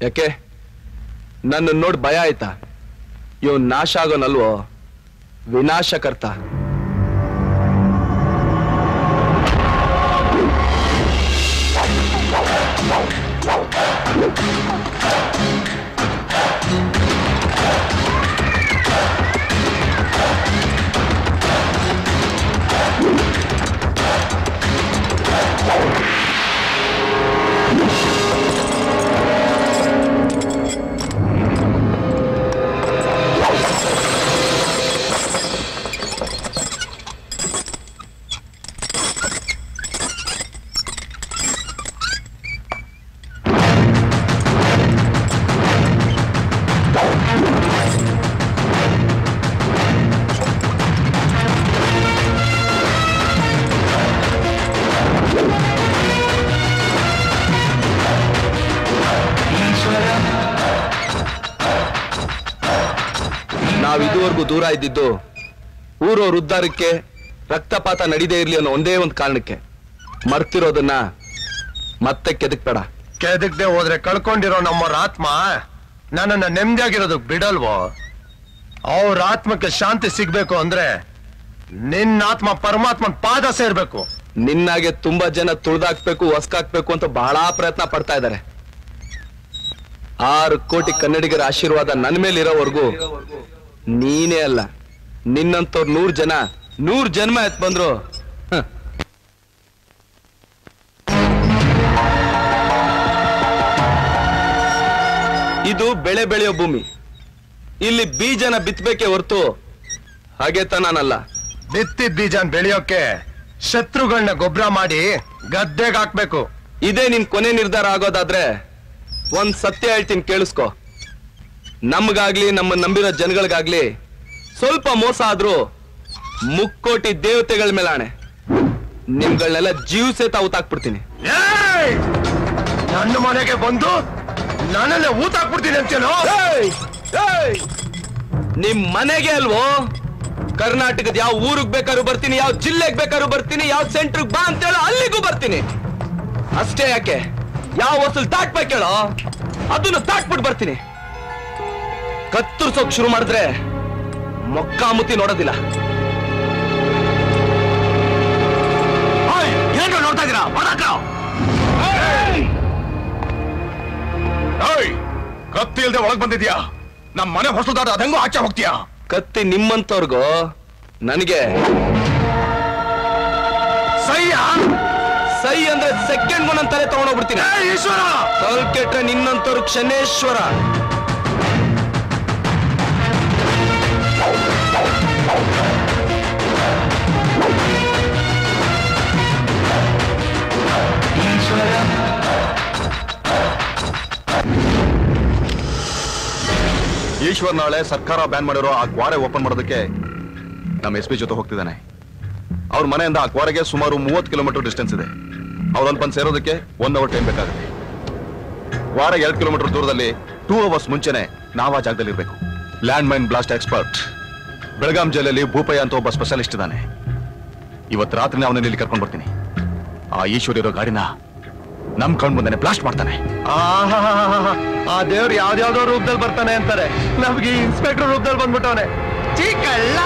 ಯಾಕೆ ನನ್ನ ನೋಡಿ ಭಯ ಆಯ್ತಾ? ಇವ್ ನಾಶ ಆಗೋನಲ್ವೋ, ವಿನಾಶಕರ್ತ. ನಾವಿದುವರೆಗೂ ದೂರ ಇದ್ದಿದ್ದು ಊರವ್ರ ಉದ್ಧಾರಕ್ಕೆ, ರಕ್ತಪಾತ ನಡೀದೇ ಇರ್ಲಿ ಅನ್ನೋ ಒಂದೇ ಒಂದು ಕಾರಣಕ್ಕೆ. ಮರ್ತಿರೋದನ್ನ ಮತ್ತೆ ಕೆದಕ್ಬೇಡ. ಕೆದಕ್ದೆ ಹೋದ್ರೆ ಕಳ್ಕೊಂಡಿರೋ ನಮ್ಮವ್ರ ಆತ್ಮ ನನ್ನನ್ನ ನೆಮ್ಮದಿಯಾಗಿರೋದಕ್ ಬಿಡಲ್ವೋ? ಅವ್ರ ಆತ್ಮಕ್ಕೆ ಶಾಂತಿ ಸಿಗ್ಬೇಕು ಅಂದ್ರೆ ನಿನ್ನ ಆತ್ಮ ಪರಮಾತ್ಮನ್ ಪಾದ ಸೇರ್ಬೇಕು. ನಿನ್ನಾಗೆ ತುಂಬಾ ಜನ ತುಳ್ದಾಕ್ಬೇಕು, ಹೊಸ್ಕಾಕ್ಬೇಕು ಅಂತ ಬಹಳ ಪ್ರಯತ್ನ ಪಡ್ತಾ ಇದ್ದಾರೆ. 6 ಕೋಟಿ ಕನ್ನಡಿಗರ ಆಶೀರ್ವಾದ ನನ್ನ ಮೇಲೆ ಇರೋವರೆಗೂ ನೀನೇ ಅಲ್ಲ, ನಿನ್ನಂತವ್ರು 100 ಜನ 100 ಜನ್ಮ ಎತ್ ಬಂದ್ರು ಇದು ಬೆಳೆ ಬೆಳೆಯೋ ಭೂಮಿ. ಇಲ್ಲಿ ಬೀಜನ ಬಿತ್ತಬೇಕೆ ಹೊರತು ಹಾಗೆ ತನಾನಲ್ಲ. ಬಿತ್ತಿದ ಬೀಜನ್ ಬೆಳೆಯೋಕೆ ಶತ್ರುಗಳನ್ನ ಗೊಬ್ಬರ ಮಾಡಿ ಗದ್ದೆಗೆ ಹಾಕ್ಬೇಕು. ಇದೇ ನಿನ್ ಕೊನೆ ನಿರ್ಧಾರ ಆಗೋದಾದ್ರೆ ಒಂದ್ ಸತ್ಯ ಹೇಳ್ತೀನಿ, ಕೇಳಿಸ್ಕೊ. ನಮ್ಗಾಗ್ಲಿ ನಮ್ಮ ನಂಬಿರೋ ಜನಗಳಿಗಾಗ್ಲಿ ಸ್ವಲ್ಪ ಮೋಸ ಆದ್ರೂ 3 ಕೋಟಿ ದೇವತೆಗಳ ಮೇಲೆ ಆಣೆ, ನಿಮ್ಗಳನ್ನೆಲ್ಲ ಜೀವ ಸೇತ ಊತಾಕ್ಬಿಡ್ತೀನಿ. ನನ್ನ ಮನೆಗೆ ಬಂದು ನಾನೆಲ್ಲ ಊತಾಕ್ಬಿಡ್ತೀನಿ ಅಂತೇನೋ? ನಿಮ್ ಮನೆಗೆ ಅಲ್ವೋ, ಕರ್ನಾಟಕದ ಯಾವ ಊರಿಗೆ ಬೇಕಾದ್ರೂ ಬರ್ತೀನಿ, ಯಾವ ಜಿಲ್ಲೆಗೆ ಬೇಕಾದ್ರೂ ಬರ್ತೀನಿ, ಯಾವ ಸೆಂಟ್ರಿಗೆ ಬಾ ಅಂತ ಹೇಳೋ ಅಲ್ಲಿಗೂ ಬರ್ತೀನಿ. ಅಷ್ಟೇ ಯಾಕೆ, ಯಾವ ವಸೂಲ್ ತಾಟ್ಬೇಕೇಳೋ ಅದನ್ನು ತಾಟ್ಬಿಟ್ಟು ಬರ್ತೀನಿ. ಕತ್ತರಿಸೋಕ್ ಶುರು ಮಾಡಿದ್ರೆ ಮೊಕ್ಕಾಮುತಿ ನೋಡೋದಿಲ್ಲ. ಏನು ನೋಡ್ತಾ ಇದೀರಾ? ಕತ್ತಿ ಇಲ್ದೆ ಒಳಗ್ ಬಂದಿದ್ಯಾ? ನಮ್ ಮನೆ ಹೊಸದಾದ ಅದಂಗೂ ಆಚೆ ಹೋಗ್ತೀಯಾ? ಕತ್ತಿ ನಿಮ್ಮಂತವ್ರಿಗೂ ನನಗೆ ಸೈ ಅಂದ್ರೆ ಸೆಕೆಂಡ್ ಒಂದೊಂದ್ ತಲೆ ತಗೊಂಡೋಗ್ಬಿಡ್ತೀನಿ. ಈಶ್ವರ ಸ್ವಲ್ಪ ಕೆಟ್ರೆ ನಿನ್ನಂತವ್ರು ಕ್ಷಣೇಶ್ವರ. ಈಶ್ವರ್ ನಾಳೆ ಸರ್ಕಾರ ಬ್ಯಾನ್ ಮಾಡಿರೋ ಆ ಕ್ವಾರೆ ಓಪನ್ ಮಾಡೋದಕ್ಕೆ ನಮ್ಮ SP ಜೊತೆ ಹೋಗ್ತಿದ್ದಾನೆ. ಅವ್ರ ಮನೆಯಿಂದ ಆ ಕ್ವಾರೆಗೆ ಸುಮಾರು 30 ಕಿಲೋಮೀಟರ್ ಡಿಸ್ಟೆನ್ಸ್ ಇದೆ. ಅವ್ರಲ್ಲಿ ಬಂದು ಸೇರೋದಕ್ಕೆ 1 ಅವರ್ ಟೈಮ್ ಬೇಕಾಗುತ್ತೆ. ಕ್ವಾರೆಗೆ 2 ಕಿಲೋಮೀಟರ್ ದೂರದಲ್ಲಿ 2 ಅವರ್ಸ್ ಮುಂಚೆನೆ ನಾವು ಆ ಜಾಗದಲ್ಲಿ ಇರಬೇಕು. Land main blast expert Belgaum ಜಿಲ್ಲೆಯಲ್ಲಿ ಭೂಪಯ್ಯ ಅಂತ ಒಬ್ಬ ಸ್ಪೆಷಲಿಸ್ಟ್ ಇದ್ದಾನೆ. ಇವತ್ತು ರಾತ್ರಿ ಅವನನ್ನ ಇಲ್ಲಿ ಕರ್ಕೊಂಡು ಬರ್ತೀನಿ. ಆ ಈಶ್ವರ್ ಇರೋ ಗಾಡಿನ ನಮ್ ಕಣ್ ಮುಂದೆನೆ ಬ್ಲಾಸ್ಟ್ ಮಾಡ್ತಾನೆ. ಆ ದೇವ್ರು ಯಾವ್ದಾವ್ದೋ ರೂಪದಲ್ಲಿ ಬರ್ತಾನೆ ಅಂತಾರೆ, ನಮ್ಗೆ ಇನ್ಸ್ಪೆಕ್ಟರ್ ರೂಪದಲ್ಲಿ ಬಂದ್ಬಿಟ್ಟವನೆ. ಚೀಕಳ್ಳ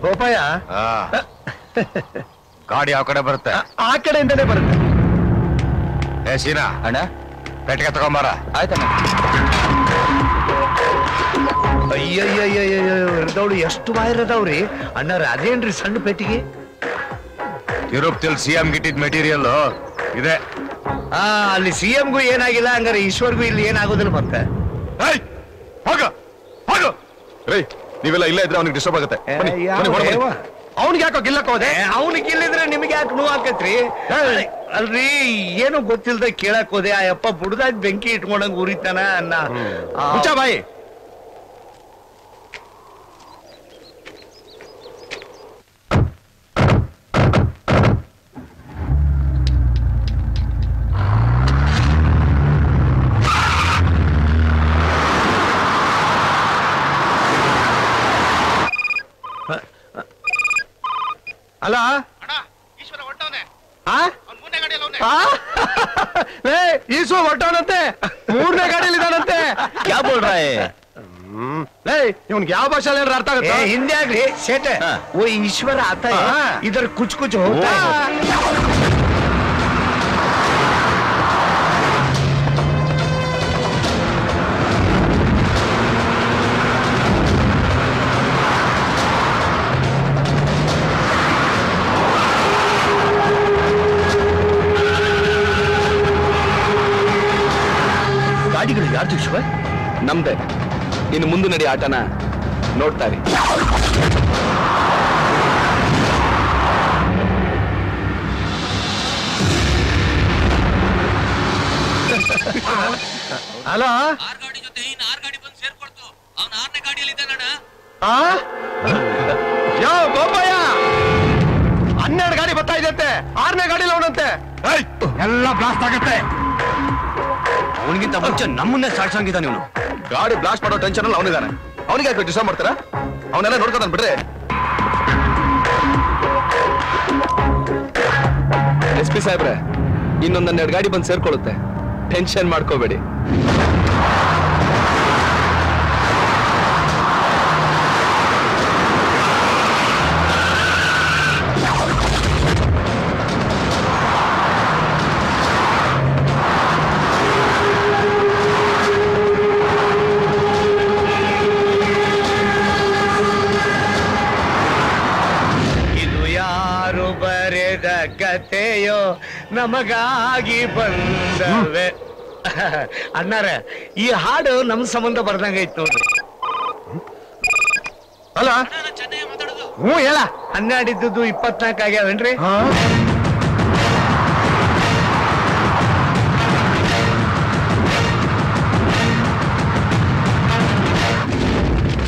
ಬೋಪಯ್ಯ, ಗಾಡಿ ಯಾವ ಕಡೆ ಬರುತ್ತೆ? ಆ ಕಡೆಯಿಂದಲೇ ಬರುತ್ತೆ. ಏ ಸೀನಾ ಅಣ್ಣ, ಪೆಟ್ಟಿಗೆ ತಗೊಂಬಾರ. ಆಯ್ತಣ್ಣ. ಅಯ್ಯಯ್ಯಯ್ಯವ್ರು ಎಷ್ಟು ಬಾಯಿರದವ್ರಿ ಅಣ್ಣಾರ, ಅದೇನ್ರಿ ಸಣ್ಣ ಪೆಟ್ಟಿಗೆ? ತಿರುಪತಿಯಲ್ಲಿ CM ಗಿಟ್ಟಿದ್ ಮೆಟೀರಿಯಲ್ ಇದೆ. ಅಲ್ಲಿ CMಗೂ ಏನಾಗಿಲ್ಲ, ಹಂಗಾರೆ ಈಶ್ವರ್ಗೂ ಇಲ್ಲಿ ಏನಾಗೋದಿಲ್ಲ ಮತ್ತೆ. ನೀವೆಲ್ಲ ಇಲ್ಲೇ ಇದ್ರೆ ಅವ್ನಿಗೆ ಡಿಸ್ಟರ್ಬ್ ಆಗುತ್ತೆ. ಅವ್ನಿಗೆ ಯಾಕೋ ಗಿಲ್ಲಕ್ ಹೋದೆ? ಅವ್ನಿಗೆ ಗಿಲ್ಲಿದ್ರೆ ನಿಮ್ಗೆ ಯಾಕೆ ನೋವು ಆಕತ್ರಿ? ಅಲ್ರಿ, ಏನೋ ಗೊತ್ತಿಲ್ದ ಕೇಳಕ್ ಹೋದೆ. ಆ ಯಪ್ಪ ಬುಡ್ದಾಜ್ ಬೆಂಕಿ ಇಟ್ಕೊಂಡಂಗ್ ಉರಿತಾನ ಅನ್ನ. ಬಾಯಿ ಅಲ್ಲ ಈಶ್ವರ ಹೊರಟವನಂತೆ 3ನೇ ಗಾಡಿಯಲ್ಲಿ ಇದಾನಂತೆ. क्या बोल रहा है? ಇವ್ನಿಗೆ ಯಾವ ಭಾಷೆ ಅರ್ಥ ಆಗುತ್ತೆ? ಹಿಂದಿ ಆಗ್ಲಿ ಸೇಟ. ಓ ಈಶ್ವರ ಆತ ಇದರ ಕುಚ್ ಕುಚ್ ಹೋಗ್ತಾ ಗಾಡಿಗಳು ಯಾರ್ದು ಈಶ್ವರ್? ನಮ್ದೆ. ಇನ್ನು ಮುಂದೆ ನಡಿ ಆಟನ ನೋಡ್ತಾರೆ. ಅಲ್ಲ ಗಾಡಿ ಜೊತೆ ಇನ್ನು 6 ಗಾಡಿ ಬಂದು ಸೇರ್ಕೊಳ್ತು. ಅವನು 6ನೇ ಗಾಡಿಯಲ್ಲಿ ಇದ್ದಾನಣ್ಣ. ಯೋ ಗೋಪಯ್ಯ, 12 ಗಾಡಿ ಬರ್ತಾ ಇದೆಯಂತೆ, 6ನೇ ಗಾಡಿಲಿ ಅವನಂತೆ. ಎಲ್ಲ ಬ್ಲಾಸ್ಟ್ ಆಗತ್ತೆ. ಅವನಿಗಿಂತ ಮುಂಚೆ ನಮ್ಮನ್ನೇ ಸಾಡ್ಸಂಗಿದ್ದಾನೆ ಇವನು. ಗಾಡಿ ಬ್ಲಾಸ್ಟ್ ಮಾಡೋ ಟೆನ್ಷನ್ ಅಲ್ಲಿ ಅವನಿದ್ದಾನೆ. ಅವನಿಗೆ ಯಾಕೆ ಡಿಸ್ಟರ್ಬ್ ಮಾಡ್ತಾರ? ಅವನೆಲ್ಲ ನೋಡ್ಕೊತಾನೆ ಬಿಡ್ರಿ. SP ಸಾಹೇಬ್ರೆ, ಇನ್ನೊಂದ್ 12 ಗಾಡಿ ಬಂದು ಸೇರ್ಕೊಳ್ಳುತ್ತೆ, ಟೆನ್ಷನ್ ಮಾಡ್ಕೋಬೇಡಿ. ಕಥೆಯೋ ನಮಗಾಗಿ ಬಂದವೆ. ಅಣ್ಣಾರ, ಈ ಹಾಡು ನಮ್ ಸಂಬಂಧ ಬರ್ದಂಗೈತ್ ನೋಡ್ರಿ. ಅಲ್ಲ ಹ್ಞೂ ಹೇಳ. 12 ಇದ್ದದ್ದು 24 ಆಗ್ಯಾವೇನ್ರಿ?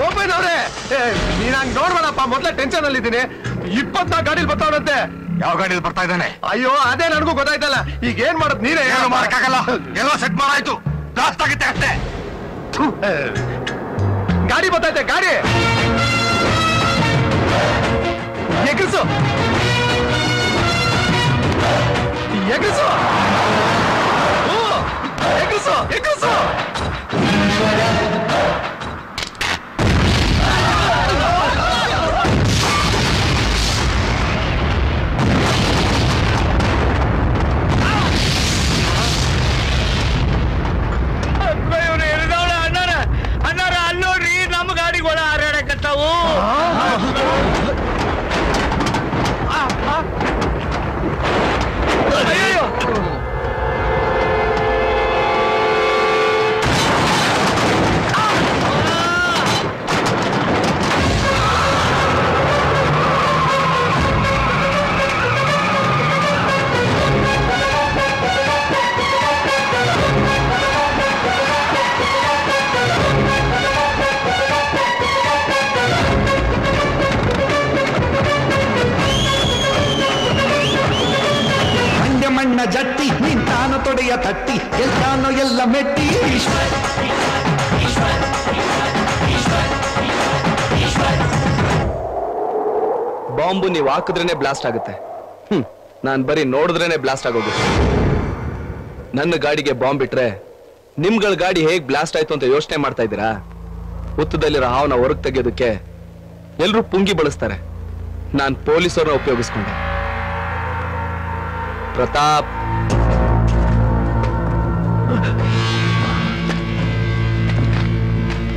ಗೋಪಯ್ಯನವ್ರೆ, ನೀನ್ ಹಂಗ್ ನೋಡ್ಬೇಡಪ್ಪ, ಮೊದ್ಲೇ ಟೆನ್ಷನ್ ಅಲ್ಲಿ ಇದ್ದೀನಿ. 24 ಗಾಡಿಲಿ ಬರ್ತಾವನಂತೆ. ಯಾವ ಗಾಡಿಯಲ್ಲಿ ಬರ್ತಾ ಇದ್ದಾನೆ? ಅಯ್ಯೋ ಅದೇ ನನಗೂ ಗೊತ್ತಾಯ್ತಲ್ಲ. ಈಗ ಏನ್ ಮಾಡೋದು ನೀನೇ? ಏನು ಮಾಡಕ್ಕಾಗಲ್ಲ, ಎಲ್ಲ ಸೆಟ್ ಮಾಡಾಯ್ತು. ಬ್ಲಾಸ್ಟ್ ಆಗುತ್ತೆ ಅಷ್ಟೇ. ಗಾಡಿ ಬರ್ತೈತೆ, ಗಾಡಿ ಎಗರಿಸು ಎಗರಿಸು ಎಗರಿಸು ಎಗರಿಸು. ಅಣ್ಣಾರ ಅಲ್ಲಿ ನೋಡ್ರಿ, ನಮ್ಮ ಗಾಡಿಗಳ ಹಾರಾಡಕತ್ತಾವು. ಅಯ್ಯೋ ಮಣ್ಣ ಜಟ್ಟಿ ನಿಂತಾನ ತೊಡೆಯ ತಟ್ಟಿ ಎಲ್ಲಾನೋ ಎಲ್ಲ ಮೆಟ್ಟಿ. ಬಾಂಬು ನೀವು ಹಾಕಿದ್ರೇನೆ ಬ್ಲಾಸ್ಟ್ ಆಗುತ್ತೆ. ನಾನ್ ಬರೀ ನೋಡಿದ್ರೇನೆ ಬ್ಲಾಸ್ಟ್ ಆಗೋದು. ನನ್ನ ಗಾಡಿಗೆ ಬಾಂಬ್ ಬಿಟ್ರೆ ನಿಮ್ಗಳ ಗಾಡಿ ಹೇಗ್ ಬ್ಲಾಸ್ಟ್ ಆಯ್ತು ಅಂತ ಯೋಚನೆ ಮಾಡ್ತಾ ಇದ್ದೀರಾ? ಹುತ್ತದಲ್ಲಿರೋ ಹಾವನ್ನ ಹೊರಗೆ ತೆಗೆಯೋದಕ್ಕೆ ಎಲ್ರೂ ಪುಂಗಿ ಬಳಸ್ತಾರೆ. ನಾನ್ ಪೊಲೀಸರನ್ನ ಉಪಯೋಗಿಸ್ಕೊಂಡೆ. ಪ್ರತಾಪ್,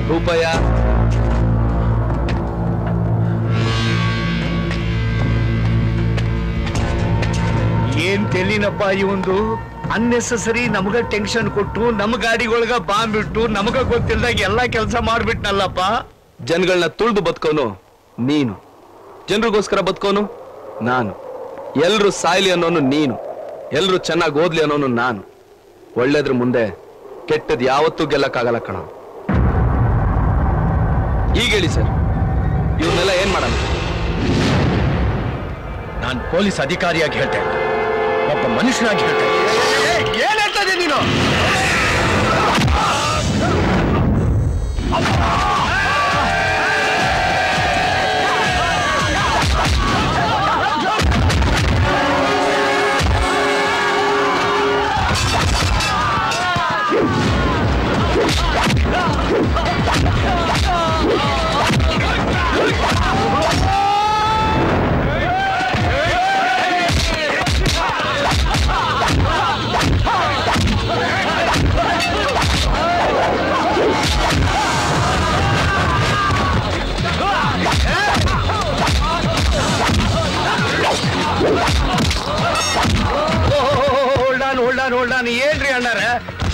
ರೂಪಯ್ಯ, ಏನ್ ತೆಲಿನಪ್ಪ ಇವಂದು. ಅನ್ನೆಸೆಸರಿ ನಮಗ ಟೆನ್ಷನ್ ಕೊಟ್ಟು ನಮ್ಮ ಗಾಡಿಗೊಳಗ ಬಾಂಬ್ ಬಿಟ್ಟು ನಮಗ ಗೊತ್ತಿಲ್ದಾಗ ಎಲ್ಲಾ ಕೆಲಸ ಮಾಡ್ಬಿಟ್ನಲ್ಲಪ್ಪ. ಜನಗಳನ್ನ ತುಳಿದು ಬದುಕೋನು ನೀನು, ಜನರಿಗೋಸ್ಕರ ಬದುಕೋನು ನಾನು. ಎಲ್ರು ಸಾಯ್ಲಿ ಅನ್ನೋನು ನೀನು, ಎಲ್ರು ಚೆನ್ನಾಗಿ ಓದ್ಲಿ ಅನ್ನೋನು ನಾನು. ಒಳ್ಳೇದ್ರ ಮುಂದೆ ಕೆಟ್ಟದ್ ಯಾವತ್ತೂ ಗೆಲ್ಲಕ್ಕಾಗಲ್ಲ ಕಣ. ಈಗ ಹೇಳಿ ಸರ್, ಇವನ್ನೆಲ್ಲ ಏನ್ ಮಾಡೋಣ? ನಾನು ಪೊಲೀಸ್ ಅಧಿಕಾರಿಯಾಗಿ ಹೇಳ್ತೇನೆ, ಒಬ್ಬ ಮನುಷ್ಯನಾಗಿ ಹೇಳ್ತೇನೆ. ಏನ್ ಹೇಳ್ತಾ ಇದ್ದೀನಿ ನೀನು?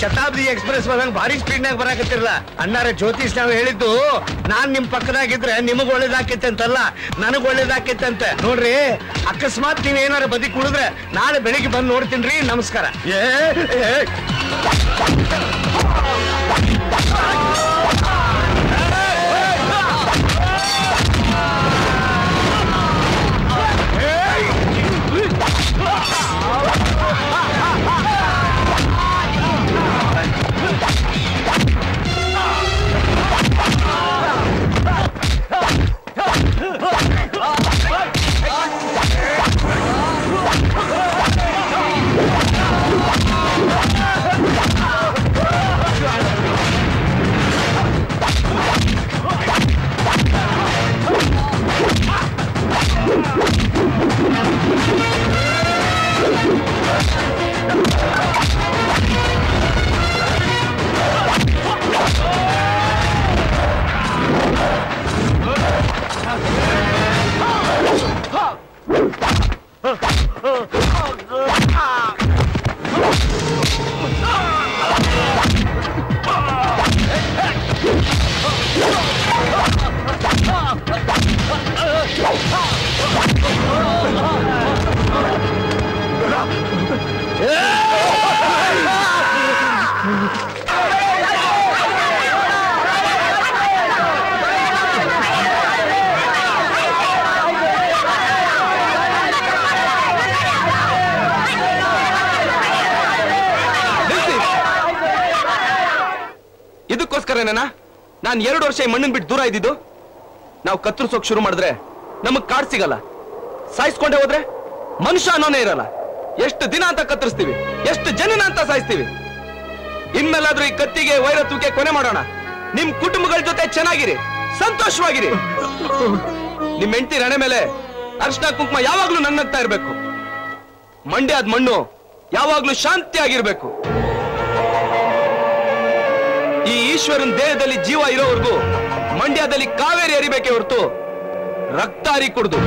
ಶತಾಬ್ದಿ ಎಕ್ಸ್ಪ್ರೆಸ್ ಬಂದಂಗ್ ಭಾರಿ ಸ್ಪೀಡ್ನಾಗ ಬರಾಕತ್ತಿರಲ್ಲ. ಅಣ್ಣಾರ ಜ್ಯೋತಿಷ್ ನಾವು ಹೇಳಿದ್ದು ನಾನ್ ನಿಮ್ ಪಕ್ಕದಾಗಿದ್ರೆ ನಿಮಗ್ ಒಳ್ಳೇದಾಕೈತೆ ಅಂತಲ್ಲ, ನನಗ್ ಒಳ್ಳೇದಾಕೈತೆ ಅಂತ. ನೋಡ್ರಿ, ಅಕಸ್ಮಾತ್ ನೀವ್ ಏನಾರ ಬದಿ ಕುಡಿದ್ರೆ ನಾಳೆ ಬೆಳಿಗ್ಗೆ ಬಂದು ನೋಡ್ತೀನ್ರಿ. ನಮಸ್ಕಾರ. ಇದಕ್ಕೋಸ್ಕರನೇನಾ ನಾನು 2 ವರ್ಷ ಈ ಮಣ್ಣನ್ ಬಿಟ್ಟು ದೂರ ಇದ್ದಿದ್ದು? ನಾವು ಕತ್ತರಿಸೋಕ್ ಶುರು ಮಾಡಿದ್ರೆ ನಮಗ್ ಕಾಡ್ ಸಿಗಲ್ಲ, ಸಾಯಿಸ್ಕೊಂಡೆ ಹೋದ್ರೆ ಮನುಷ್ಯ ಅನ್ನೋನೇ ಇರಲ್ಲ. ಎಷ್ಟು ದಿನ ಅಂತ ಕತ್ತರಿಸ್ತೀವಿ, ಎಷ್ಟು ಜನನ ಅಂತ ಸಾಯಿಸ್ತೀವಿ. ಇನ್ಮೇಲಾದ್ರೂ ಈ ಕತ್ತಿಗೆ ವೈರತ್ವಕ್ಕೆ ಕೊನೆ ಮಾಡೋಣ. ನಿಮ್ ಕುಟುಂಬಗಳ ಜೊತೆ ಚೆನ್ನಾಗಿರಿ, ಸಂತೋಷವಾಗಿರಿ. ನಿಮ್ ಹೆಂಡತಿ ರಣೆ ಮೇಲೆ ಅರ್ಶನ ಕುಂಕುಮ ಯಾವಾಗ್ಲೂ ನನ್ನಗ್ತಾ ಇರ್ಬೇಕು. ಮಂಡ್ಯದ ಮಣ್ಣು ಯಾವಾಗ್ಲೂ ಶಾಂತಿಯಾಗಿರ್ಬೇಕು. ಈ ಈಶ್ವರನ್ ದೇಹದಲ್ಲಿ ಜೀವ ಇರೋವರೆಗೂ ಮಂಡ್ಯದಲ್ಲಿ ಕಾವೇರಿ ಹರಿಬೇಕೆ ಹೊರತು ರಕ್ತ ಹರಿ ಕುಡ್ದು